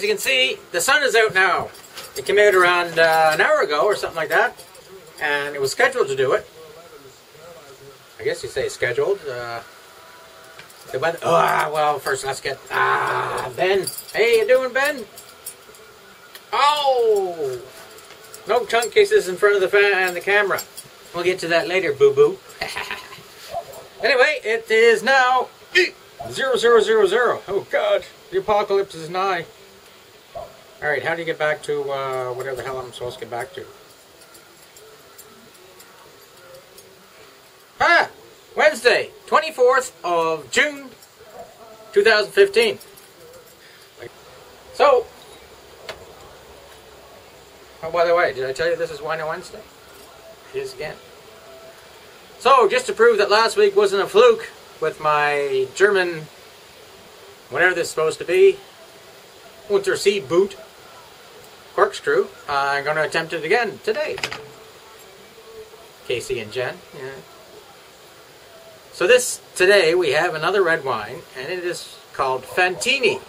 you can see, the sun is out now. It came out around an hour ago or something like that, and it was scheduled to do it. I guess you say scheduled. The weather. Well, first let's get Ben. Hey, you doing, Ben? Oh, no tongue kisses in front of the camera. We'll get to that later, boo boo. Anyway, it is now 0000. Oh God, the apocalypse is nigh. All right, how do you get back to whatever the hell I'm supposed to get back to? Wednesday, 24th of June, 2015. So, oh, by the way, did I tell you this is Wino Wednesday? It is again. So, just to prove that last week wasn't a fluke with my German, whatever this is supposed to be, Untersea boot corkscrew, I'm going to attempt it again today. Casey and Jen, yeah. So today we have another red wine, and it is called Fantini,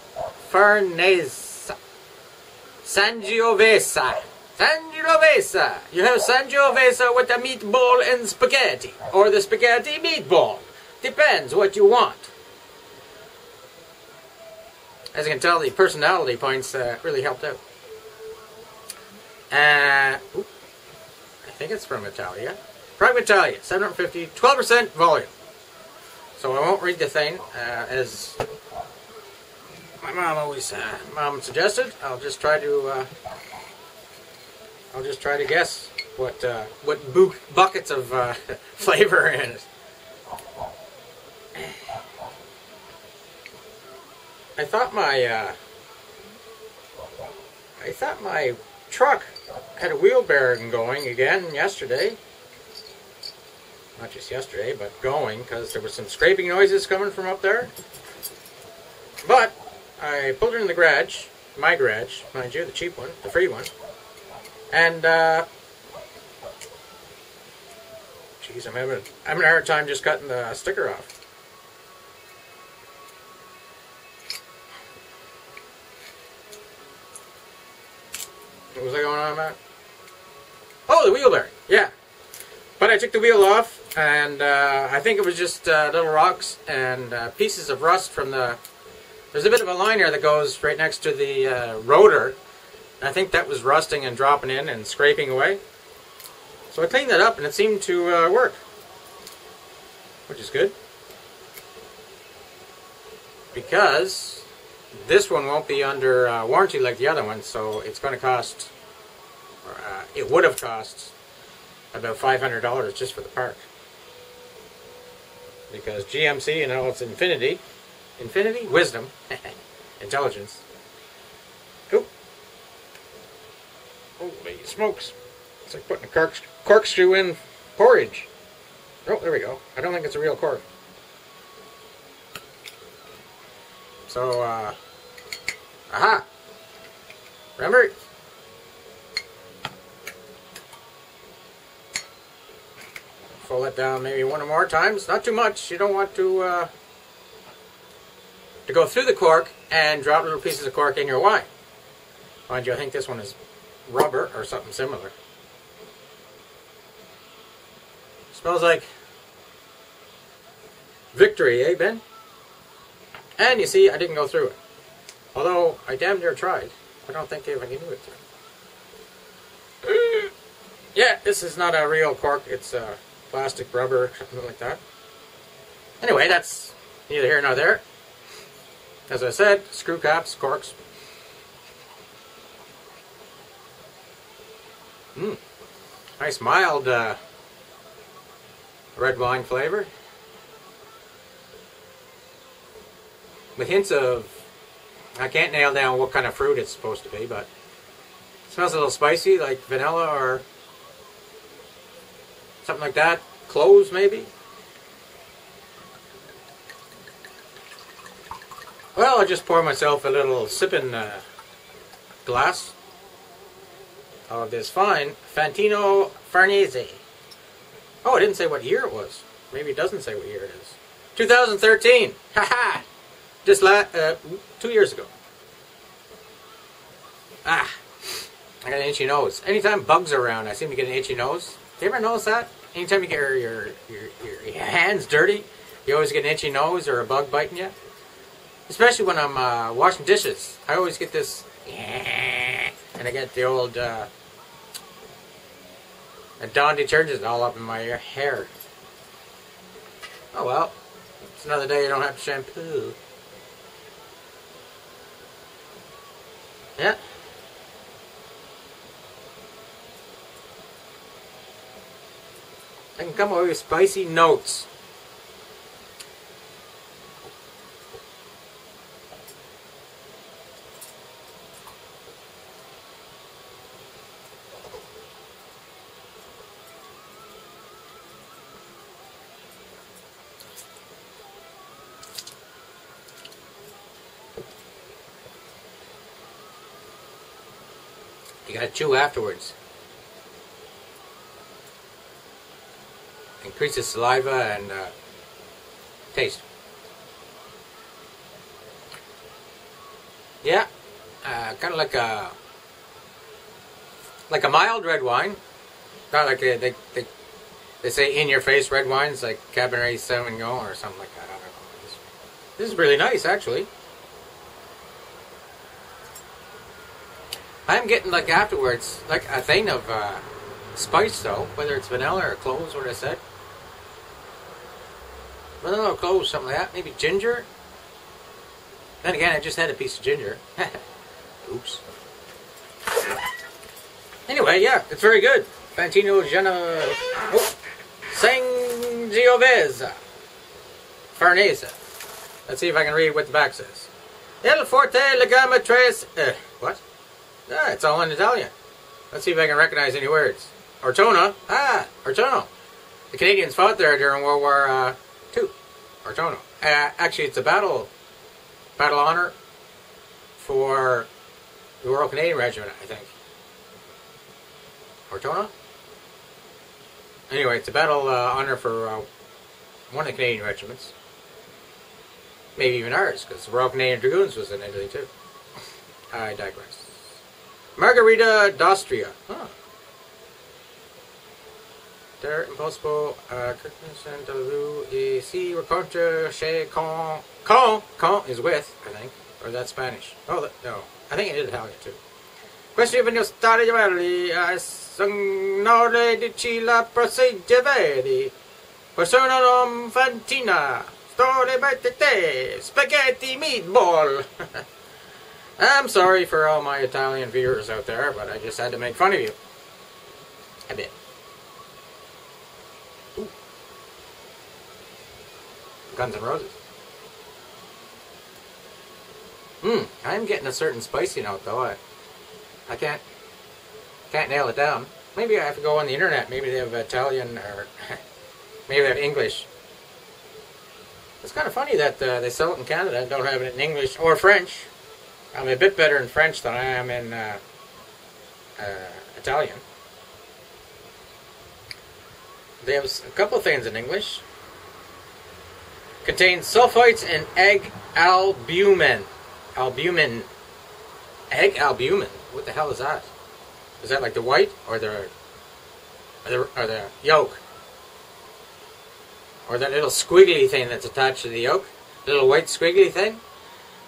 Farnese, Sanfiovese. Sanfiovese. You have Sanfiovese with the meatball and spaghetti, or the spaghetti meatball. Depends what you want. As you can tell, the personality points really helped out. I think it's from Italia. From Italia, 750, 12% volume. So I won't read the thing, as my mom always suggested. I'll just try to guess what buckets of flavor in it. I thought my truck had a wheel bearing going again yesterday. Not just yesterday, but going, because there were some scraping noises coming from up there. But I pulled her in the garage, my garage, mind you, the cheap one, the free one, and geez, I'm having a hard time just cutting the sticker off. What was I going on about? Oh, the wheel bearing, yeah. But I took the wheel off, and I think it was just little rocks and pieces of rust from the... There's a bit of a liner that goes right next to the rotor. I think that was rusting and dropping in and scraping away. So I cleaned that up, and it seemed to work, which is good. Because this one won't be under warranty like the other one, so it's going to cost... it would have cost about $500 just for the part. Because GMC, you know, it's infinity, wisdom, intelligence. Oh, holy smokes! It's like putting a corkscrew in porridge. Oh, there we go. I don't think it's a real cork. So, aha! Remember? Fold it down maybe one or more times. Not too much. You don't want to go through the cork and drop little pieces of cork in your wine. Mind you, I think this one is rubber or something similar. Smells like victory, eh, Ben? And you see, I didn't go through it. Although, I damn near tried. I don't think I can do it through. Yeah, this is not a real cork. It's a plastic, rubber, something like that. Anyway, that's neither here nor there. As I said, screw caps, corks. Nice mild red wine flavor. With hints of, I can't nail down what kind of fruit it's supposed to be, but it smells a little spicy, like vanilla or something like that. Cloves, maybe? Well, I'll just pour myself a little sipping glass of this fine Fantino Farnese. Oh, it didn't say what year it was. Maybe it doesn't say what year it is. 2013. Haha! Just 2 years ago. I got an itchy nose. Anytime bugs are around, I seem to get an itchy nose. Do you ever notice that? Anytime you get your hands dirty, you always get an itchy nose or a bug biting you. Especially when I'm washing dishes. I always get this, and I get the old Dawn detergent all up in my hair. Oh well, it's another day you don't have to shampoo. Yeah. I can come away with spicy notes. You gotta chew afterwards. Increases saliva and taste. Yeah, kind of like a mild red wine. Not like they say in your face red wines like Cabernet Sauvignon or something like that. I don't know. This is really nice actually. I'm getting like afterwards like a thing of spice though, whether it's vanilla or cloves, what I said. Vanilla or cloves, something like that. Maybe ginger. Then again, I just had a piece of ginger. Oops. Anyway, yeah, it's very good. Fantini Sanfiovese. Farnese. Let's see if I can read what the back says. Il forte legame tres... what? Ah, it's all in Italian. Let's see if I can recognize any words. Ortona. Ah, Ortono. The Canadians fought there during World War II. Ortono. Actually, it's a battle honor for the Royal Canadian Regiment, I think. Ortona? Anyway, it's a battle honor for one of the Canadian regiments. Maybe even ours, because the Royal Canadian Dragoons was in Italy too. I digress. Margherita d'Austria. Huh. Der impossible Christmas de Lou ici rencontre chez con. Con is with, I think. Or that's Spanish. Oh, no. I think it is Italian too. Questi vino stare Живели signore di Cila Живeli. Persona non Fantina. Storie battete. Spaghetti meatball. I'm sorry for all my Italian viewers out there, but I just had to make fun of you. A bit. Ooh. Guns N' Roses. I'm getting a certain spicy note though. I can't nail it down. Maybe I have to go on the internet. Maybe they have Italian or maybe they have English. It's kind of funny that they sell it in Canada and don't have it in English or French. I'm a bit better in French than I am in Italian. They have a couple of things in English. Contains sulfites and egg albumin. Albumin. Egg albumin? What the hell is that? Is that like the white or the yolk? Or that little squiggly thing that's attached to the yolk? The little white squiggly thing?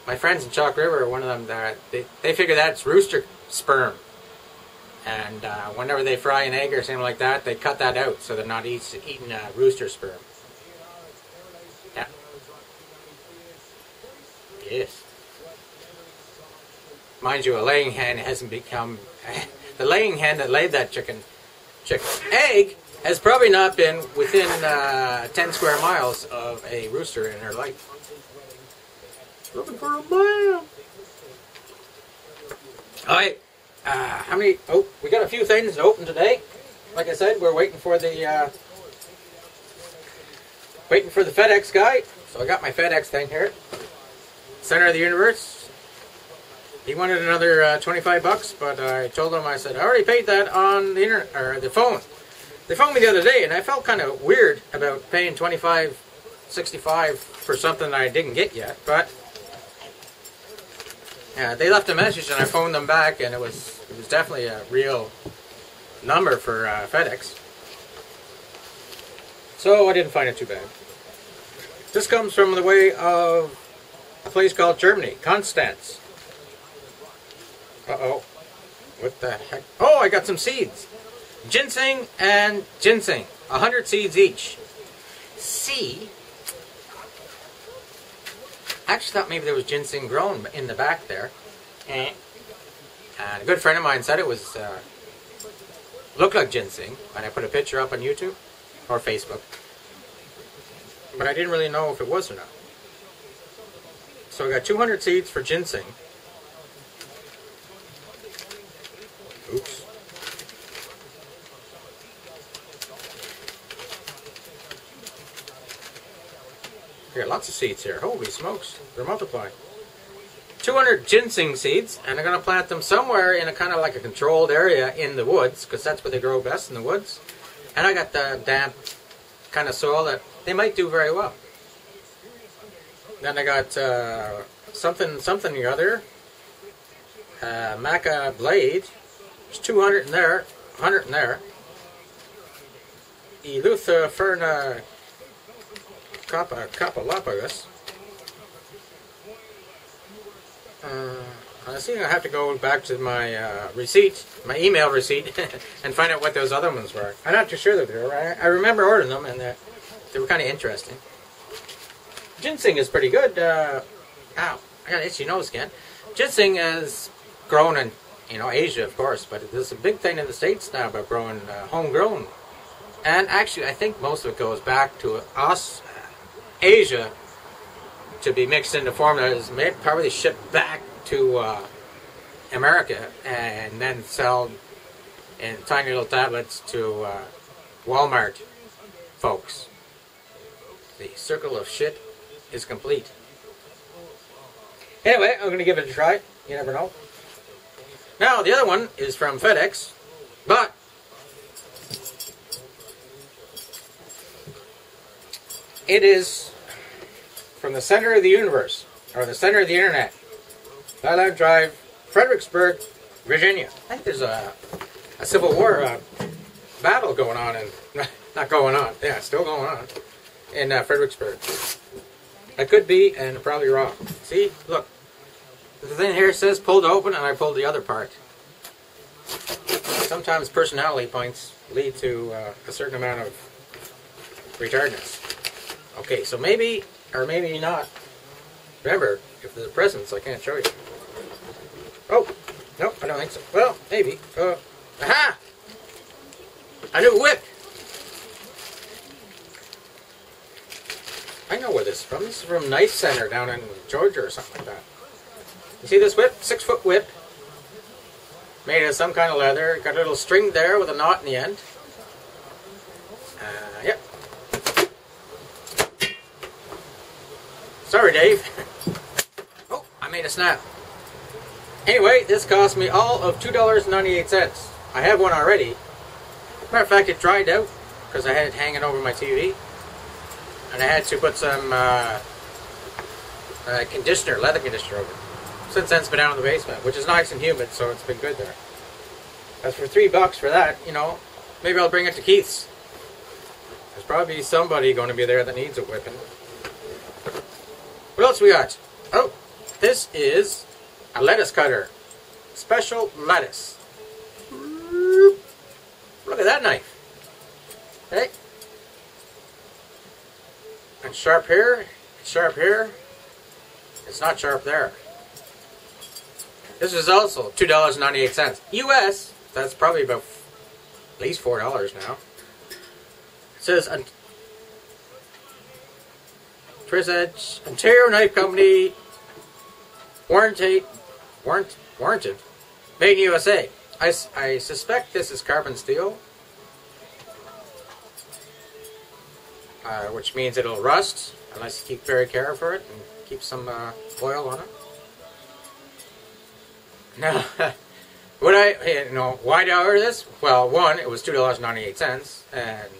My friends in Chalk River, one of them, they figure that's rooster sperm. And whenever they fry an egg or something like that, they cut that out so they're not eating rooster sperm. Yeah. Yes. Mind you, a laying hen hasn't become... the laying hen that laid that chicken egg has probably not been within 10 square miles of a rooster in her life. Looking for a man. Alright. How many... Oh, we got a few things to open today. Like I said, we're waiting for the FedEx guy. So I got my FedEx thing here. Center of the universe. He wanted another 25 bucks, but I told him, I said, I already paid that on the internet, or the phone. They phoned me the other day, and I felt kind of weird about paying $25, 65 for something that I didn't get yet, but They left a message and I phoned them back, and it was definitely a real number for FedEx. So I didn't find it too bad. This comes from the way of a place called Germany, Konstanz. Uh-oh. What the heck? Oh, I got some seeds. Ginseng and ginseng. 100 seeds each. See? I actually thought maybe there was ginseng grown in the back there. And a good friend of mine said it was looked like ginseng, and I put a picture up on YouTube or Facebook. But I didn't really know if it was or not. So I got 200 seeds for ginseng. Oops. I got lots of seeds here. Holy smokes, they're multiplying. 200 ginseng seeds, and I'm going to plant them somewhere in a kind of like a controlled area in the woods, because that's where they grow best, in the woods. And I got the damp kind of soil that they might do very well. Then I got something or other. Maca blade. There's 200 in there, 100 in there. Elutha ferna Kapalapagus. I think I have to go back to my receipt, my email receipt, and find out what those other ones were. I'm not too sure that they were. I remember ordering them, and they were kind of interesting. Ginseng is pretty good. Ow, I got an itchy nose again. Ginseng is grown in, Asia, of course, but there's a big thing in the States now about growing homegrown. And actually, I think most of it goes back to us, Asia, to be mixed into form that is probably shipped back to America and then sold in tiny little tablets to Walmart folks. The circle of shit is complete. Anyway, I'm going to give it a try. You never know. Now, the other one is from FedEx, but it is from the center of the universe, or the center of the internet. Highland Drive, Fredericksburg, Virginia. I think there's a Civil War battle going on, and not going on, yeah, still going on, in Fredericksburg. I could be, and probably wrong. See, look, the thing here says pulled open, and I pulled the other part. Sometimes personality points lead to a certain amount of retardedness. Okay, so maybe, or maybe not. Remember, if there's a presence, I can't show you. Oh, no, I don't think so. Well, maybe. Aha! A new whip! I know where this is from. This is from Knife Center down in Georgia or something like that. You see this whip? 6-foot whip. Made of some kind of leather. Got a little string there with a knot in the end. Yep. Sorry, Dave. Oh, I made a snap. Anyway, this cost me all of $2.98. I have one already. Matter of fact, it dried out because I had it hanging over my TV. And I had to put some conditioner, leather conditioner over it. Since then, it's been down in the basement, which is nice and humid, so it's been good there. As for $3 for that, maybe I'll bring it to Keith's. There's probably somebody going to be there that needs a whipping. What else we got? Oh, this is a lettuce cutter. Special lettuce. Look at that knife. Hey. And sharp here, sharp here. It's not sharp there. This is also $2.98. US, that's probably about at least $4 now. It says Ontario Knife Company, warranted, made in USA. I suspect this is carbon steel, which means it'll rust unless you keep very care for it and keep some oil on it. Now, why did I order this? Well, one, it was $2.98, and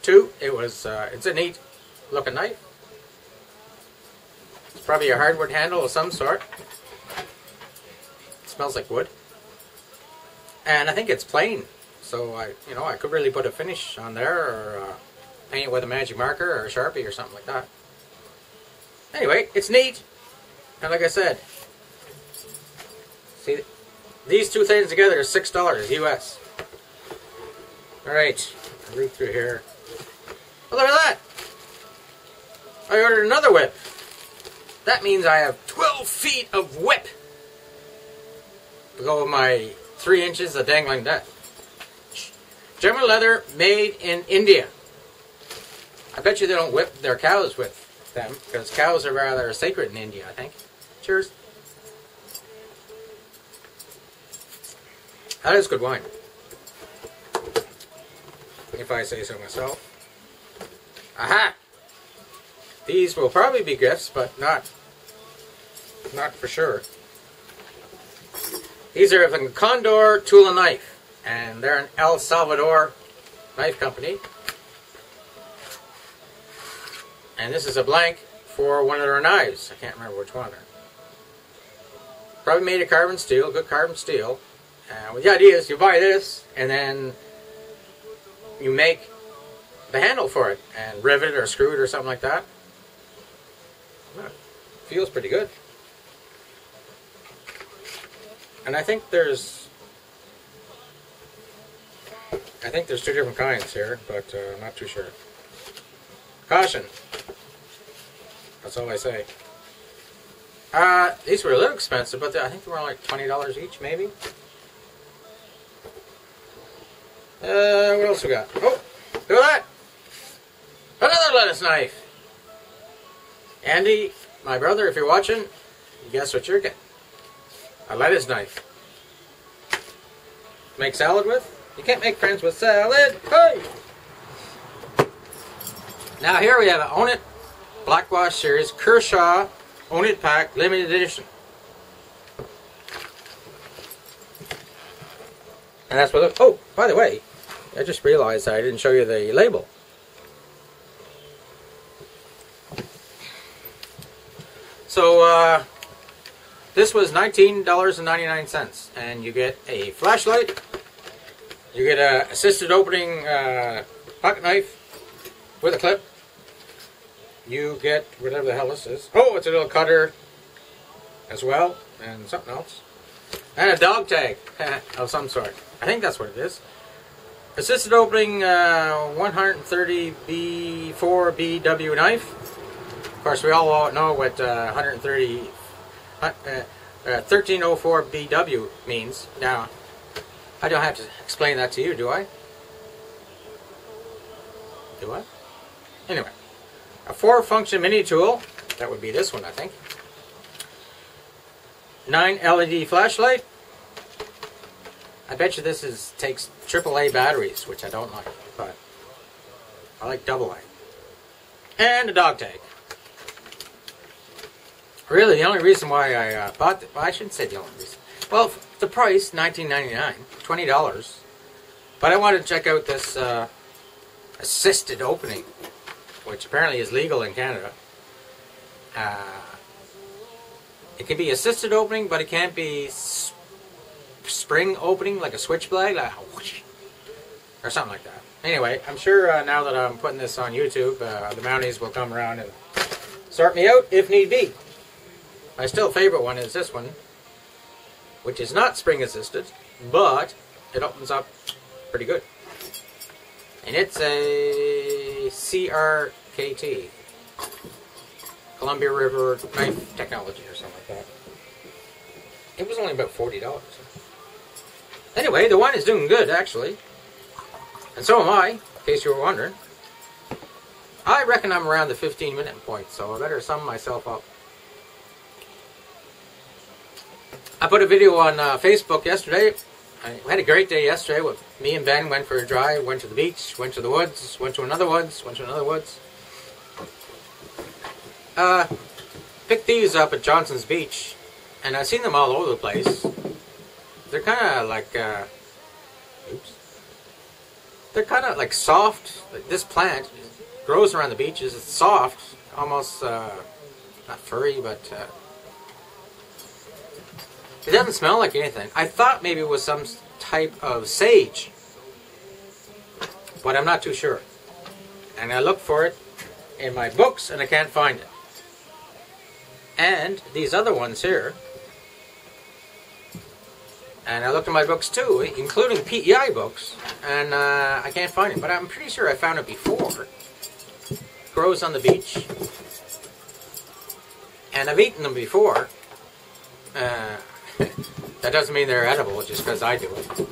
two, it's a neat looking knife. It's probably a hardwood handle of some sort. smells like wood. And I think it's plain, so I could really put a finish on there, or paint it with a magic marker or a Sharpie or something like that. Anyway, it's neat, and like I said, see, these two things together are $6 US. All right, I'll read through here. Oh, look at that! I ordered another whip. That means I have 12 feet of whip to go with my 3 inches of dangling death. German leather made in India. I bet you they don't whip their cows with them, because cows are rather sacred in India, I think. Cheers. That is good wine, if I say so myself. Aha! These will probably be gifts, but not for sure. These are the Condor Tool and Knife, and they're an El Salvador knife company. And this is a blank for one of their knives. I can't remember which one. Probably made of carbon steel, good carbon steel. Well, the idea is you buy this, and then you make the handle for it, and rivet it or screw it or something like that. Feels pretty good. And I think there's 2 different kinds here, but I'm not too sure. Caution. That's all I say. These were a little expensive, but I think they were like $20 each, maybe. What else we got? Oh, look at that! Another lettuce knife! Andy, my brother, if you're watching, guess what you're getting? A lettuce knife. Make salad with? You can't make friends with salad! Hey! Now here we have an Own It Blackwash Series Kershaw Own It Pack Limited Edition. And that's what. Oh, by the way, I just realized I didn't show you the label. So this was $19.99, and you get a flashlight, you get a assisted opening pocket knife with a clip, you get whatever the hell this is. Oh, it's a little cutter as well, and something else, and a dog tag of some sort. I think that's what it is. Assisted opening 130B4BW knife. Of course, we all know what 1304BW means. Now, I don't have to explain that to you, do I? Do I? Anyway, a 4-function mini tool. That would be this one, I think. 9 LED flashlight. I bet you this takes AAA batteries, which I don't like, but I like AA. And a dog tag. Really, the only reason why I bought it, well, I shouldn't say the only reason. Well, the price, $19.99, $20. But I wanted to check out this assisted opening, which apparently is legal in Canada. It can be assisted opening, but it can't be spring opening, like a switchblade, like or something like that. Anyway, I'm sure now that I'm putting this on YouTube, the Mounties will come around and sort me out if need be. My still favorite one is this one, which is not spring assisted, but it opens up pretty good. And it's a CRKT, Columbia River Knife Technology or something like that. It was only about $40. Anyway, the wine is doing good, actually. And so am I, in case you were wondering. I reckon I'm around the 15-minute point, so I better sum myself up. I put a video on Facebook yesterday. I had a great day yesterday. With me and Ben went for a drive, went to the beach, went to the woods, went to another woods, went to another woods. Picked these up at Johnson's Beach, and I've seen them all over the place. They're kind of like, they're kind of like soft. Like this plant grows around the beaches. It's soft, almost not furry, but It doesn't smell like anything. I thought maybe it was some type of sage, but I'm not too sure. And I looked for it in my books and I can't find it. And these other ones here, and I looked in my books too, including PEI books, and I can't find it, but I'm pretty sure I found it before. Grows on the beach, and I've eaten them before. That doesn't mean they're edible just because I do it.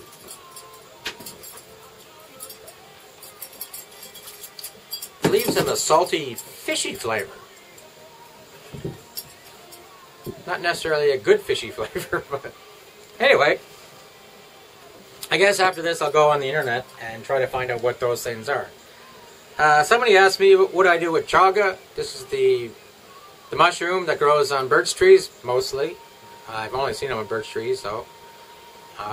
The leaves have a salty, fishy flavor. Not necessarily a good fishy flavor, but anyway. I guess after this I'll go on the internet and try to find out what those things are. Somebody asked me what I do with chaga. This is the mushroom that grows on birch trees, mostly. I've only seen them on birch trees, so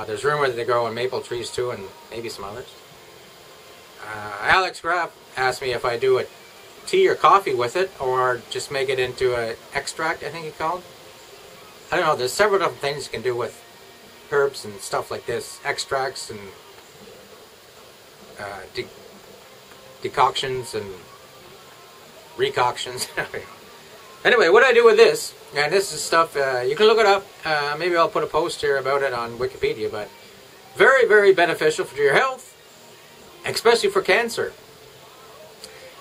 there's rumor that they grow on maple trees too, and maybe some others. Alex Graff asked me if I do a tea or coffee with it, or just make it into an extract, I think he called. I don't know, there's several different things you can do with herbs and stuff like this. Extracts and decoctions and recoctions. Anyway, what I do with this, and this is stuff, you can look it up. Maybe I'll put a post here about it on Wikipedia, but very, very beneficial for your health, especially for cancer.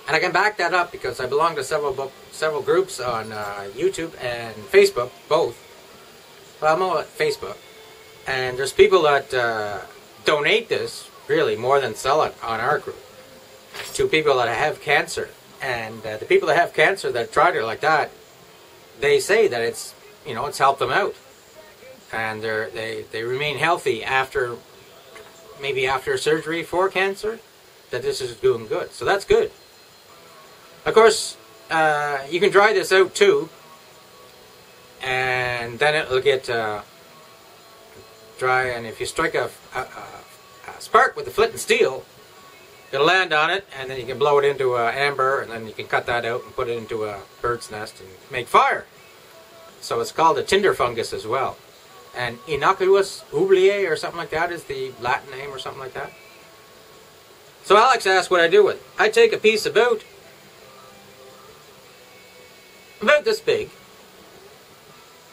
And I can back that up because I belong to several groups on YouTube and Facebook, both. Well, I'm all at Facebook. And there's people that donate this, really, more than sell it on our group, to people that have cancer. And the people that have cancer that tried it like that, they say that it's, you know, it's helped them out. And they remain healthy after, maybe after surgery for cancer, that this is doing good. So that's good. Of course, you can dry this out too, and then it'll get dry, and if you strike a spark with the flint and steel, it'll land on it, and then you can blow it into amber, and then you can cut that out and put it into a bird's nest and make fire. So it's called a tinder fungus as well. And innocuous oublié or something like that is the Latin name or something like that. So Alex asked what I do with it. I take a piece about this big.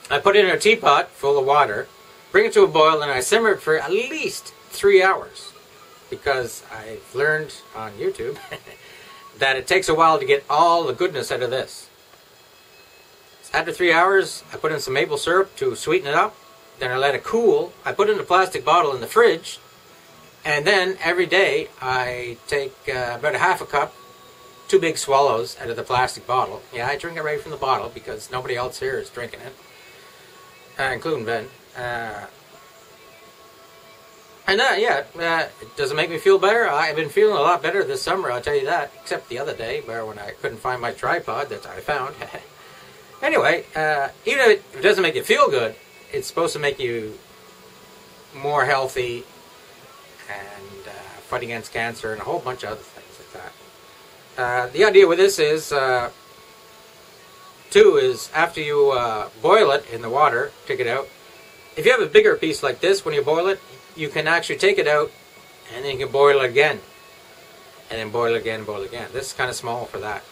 I put it in a teapot full of water, bring it to a boil, and I simmer it for at least 3 hours. Because I've learned on YouTube that it takes a while to get all the goodness out of this. So after 3 hours, I put in some maple syrup to sweeten it up. Then I let it cool. I put it in a plastic bottle in the fridge. And then every day I take about a half a cup, 2 big swallows out of the plastic bottle. Yeah, I drink it right from the bottle because nobody else here is drinking it, including Ben. Does it make me feel better? I've been feeling a lot better this summer, I'll tell you that. Except the other day, where when I couldn't find my tripod that I found. Anyway, even if it doesn't make you feel good, it's supposed to make you more healthy and fight against cancer and a whole bunch of other things like that. The idea with this is, too, is after you boil it in the water, take it out. If you have a bigger piece like this, when you boil it, you can actually take it out and then you can boil it again. And then boil it again, boil it again. This is kind of small for that.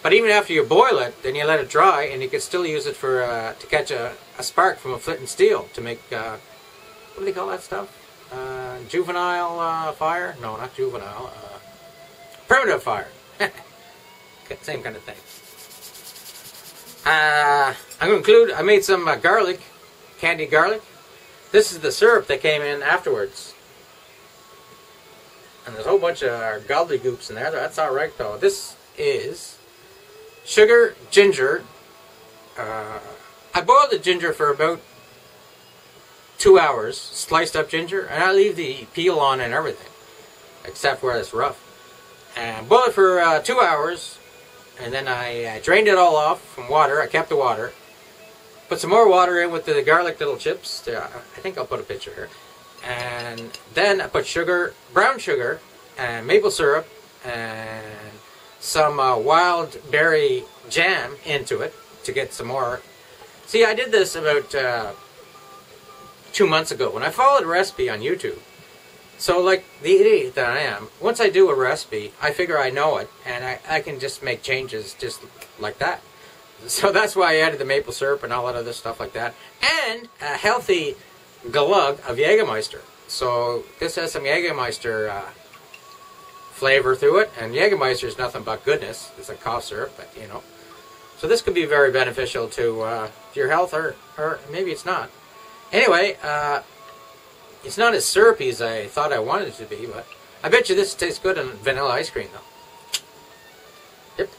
But even after you boil it, then you let it dry, and you can still use it for to catch a spark from a flint and steel to make, what do they call that stuff? Juvenile fire? No, not juvenile. Primitive fire. Same kind of thing. I'm going to include, I made some garlic, candied garlic. This is the syrup that came in afterwards. And there's a whole bunch of gobbledygooks in there. That's alright though. This is sugar, ginger. I boiled the ginger for about 2 hours. Sliced up ginger. And I leave the peel on and everything. Except where it's rough. And boil it for 2 hours. And then I drained it all off from water. I kept the water. Put some more water in with the garlic little chips. I think I'll put a picture here. And then I put sugar, brown sugar, and maple syrup, and some wild berry jam into it to get some more. See, I did this about 2 months ago when I followed a recipe on YouTube. So like the idiot that I am, once I do a recipe, I figure I know it, and I can just make changes just like that. So that's why I added the maple syrup and all that other stuff like that. And a healthy glug of Jägermeister. So this has some Jägermeister flavor through it, and Jägermeister is nothing but goodness. It's a cough syrup, but you know. So this could be very beneficial to your health, or maybe it's not. Anyway, it's not as syrupy as I thought I wanted it to be, but I bet you this tastes good on vanilla ice cream, though. Yep.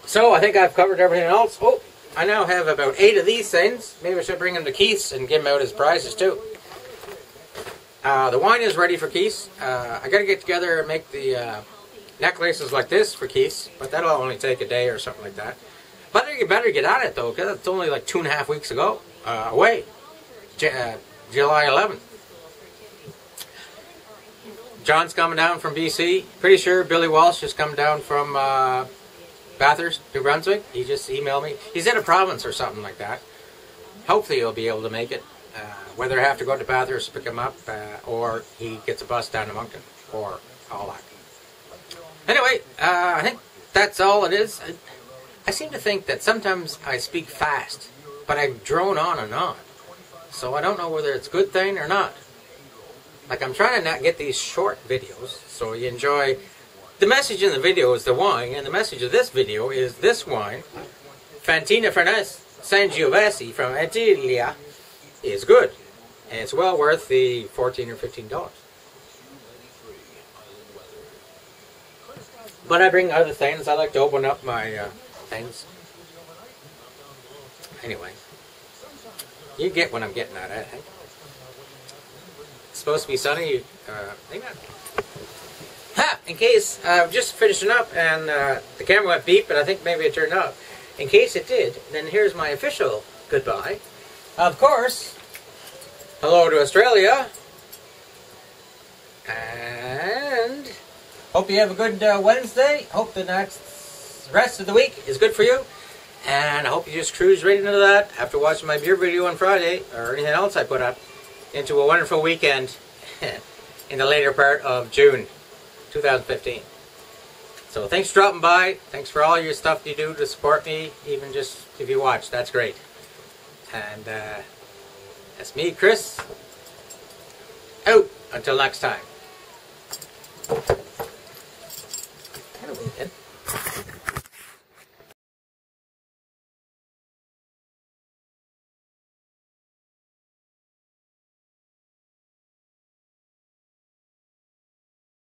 So I think I've covered everything else. Oh, I now have about 8 of these things. Maybe I should bring them to Keith's and give them out as prizes, too. The wine is ready for Keith's. I got to get together and make the necklaces like this for Keith's, but that'll only take a day or something like that. But you better get on it, though, because it's only like 2.5 weeks ago away. July 11th. John's coming down from BC. Pretty sure Billy Walsh is coming down from Bathurst, New Brunswick. He just emailed me. He's in a province or something like that. Hopefully he'll be able to make it. Whether I have to go to Bathurst to pick him up, or he gets a bus down to Moncton, or all that. Anyway, I think that's all it is. I seem to think that sometimes I speak fast, but I drone on and on. So I don't know whether it's a good thing or not. Like, I'm trying to not get these short videos, so you enjoy. The message in the video is the wine, and the message of this video is this wine, Fantini Farnese Sanfiovese from Italia, is good. And it's well worth the $14 or $15. But I bring other things. I like to open up my things. Anyway, you get what I'm getting at, I think. It's supposed to be sunny. Hang on. Ha! In case, I'm just finishing up and the camera went beep, but I think maybe it turned off. In case it did, then here's my official goodbye. Of course, hello to Australia. And hope you have a good Wednesday. Hope the next rest of the week is good for you. And I hope you just cruise right into that after watching my beer video on Friday, or anything else I put up, into a wonderful weekend in the later part of June 2015. So thanks for dropping by. Thanks for all your stuff you do to support me, even just if you watch. That's great. And that's me, Chris. Out. Until next time.